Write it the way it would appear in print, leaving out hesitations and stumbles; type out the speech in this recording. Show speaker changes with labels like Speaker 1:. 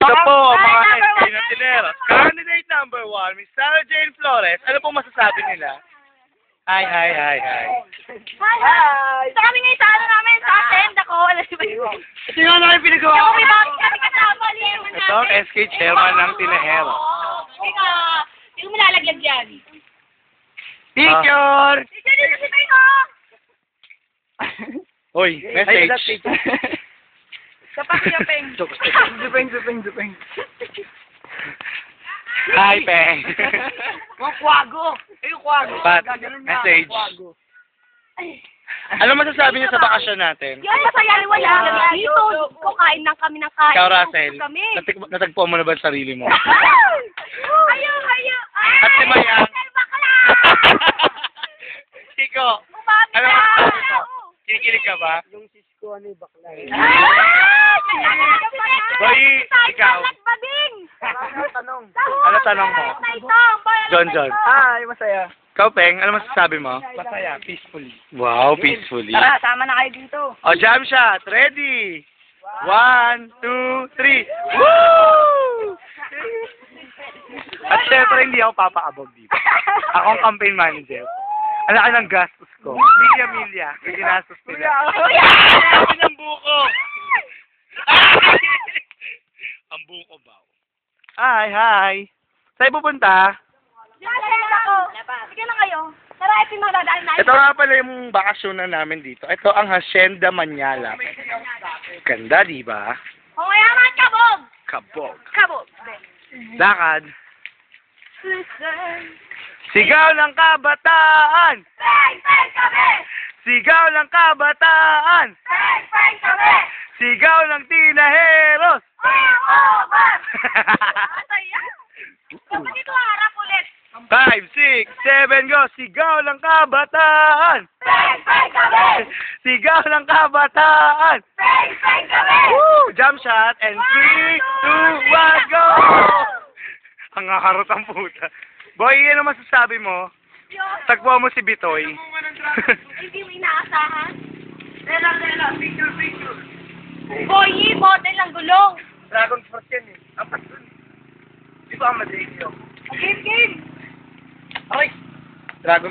Speaker 1: Ito po, mga SK na tineros. Candidate number 1, Miss Sarah Jane Flores. Ano po masasabi nila? Hi.
Speaker 2: Hi! So kami ngayon sa ano namin, sa attend ako.
Speaker 1: Ito nga namin pinagawa.
Speaker 2: Ako may bakit kami kasama niya.
Speaker 1: Ito ang SK chairman ng Tinehero.
Speaker 2: Hindi ko malalaglag yan.
Speaker 1: Picture!
Speaker 2: Picture dito si Pino!
Speaker 1: Hoy, message.
Speaker 2: Kapeng.
Speaker 3: Zupeng.
Speaker 1: Hi, Peng.
Speaker 3: Yung kwago.
Speaker 1: But, message. Ano masasabi niyo sa bakasyon natin?
Speaker 2: Yun, masaya wala. Dito, kukain lang kami ng kain.
Speaker 1: Ikaw, Russell,
Speaker 2: Kami.
Speaker 1: natagpuan mo na ba ang sarili mo?
Speaker 2: Ayaw.
Speaker 1: At si Mayan.
Speaker 2: Bakla!
Speaker 1: Chico,
Speaker 2: Umabi
Speaker 1: ano
Speaker 2: na!
Speaker 1: masasabi mo? Kinikilig ka ba?
Speaker 3: Yung Cisco, ano yung bakla.
Speaker 1: Boy, ikaw.
Speaker 2: Bading!
Speaker 3: Tanong.
Speaker 1: Ano tanong mo? John.
Speaker 3: Hi, masaya.
Speaker 1: Ikaw, Peng, ano masasabi mo?
Speaker 3: Masaya, peacefully.
Speaker 1: Wow, peacefully.
Speaker 2: Tara, sama na kayo dito.
Speaker 1: O, jam shot. Ready? 1, 2, 3. Woo! At syempre, hindi ako papaabog dito. Ako ang campaign manager. Ang laki ng gastos ko. Milya. Yung ginastos nila. Sabi ng buko. Ang buko ba? Hi. Saan pupunta?
Speaker 2: Sige na kayo. Tara, ito yung madadaan na.
Speaker 1: Ito nga pala yung bakasyon na namin dito. Ito ang Hacienda Manyala. Ganda, di ba?
Speaker 2: O mayaman, kabog!
Speaker 1: Kabog. Lakad. Sigaw ng kabataan!
Speaker 2: Bang kami!
Speaker 1: Sigaw ng kabataan!
Speaker 2: Bang kami!
Speaker 1: Sigaw ng tinaheros!
Speaker 2: Kapag ito harap ulit.
Speaker 1: 5, 6, 7, go! Sigaw ng kabataan!
Speaker 2: Bang kami!
Speaker 1: Sigaw ng kabataan!
Speaker 2: Bang kami!
Speaker 1: Woo! Jump shot and 3, 2, 1, go! Ang harot ang puta. Boy, ano masasabi mo? Tagpuan mo si Bitoy.
Speaker 2: Hindi mo inaasahan. Lela, picture. Boy, model ng gulong.
Speaker 3: Dragon Fruit yan eh. Apat dun. Di ba ang Madrid yun?
Speaker 2: Game.
Speaker 1: Dragon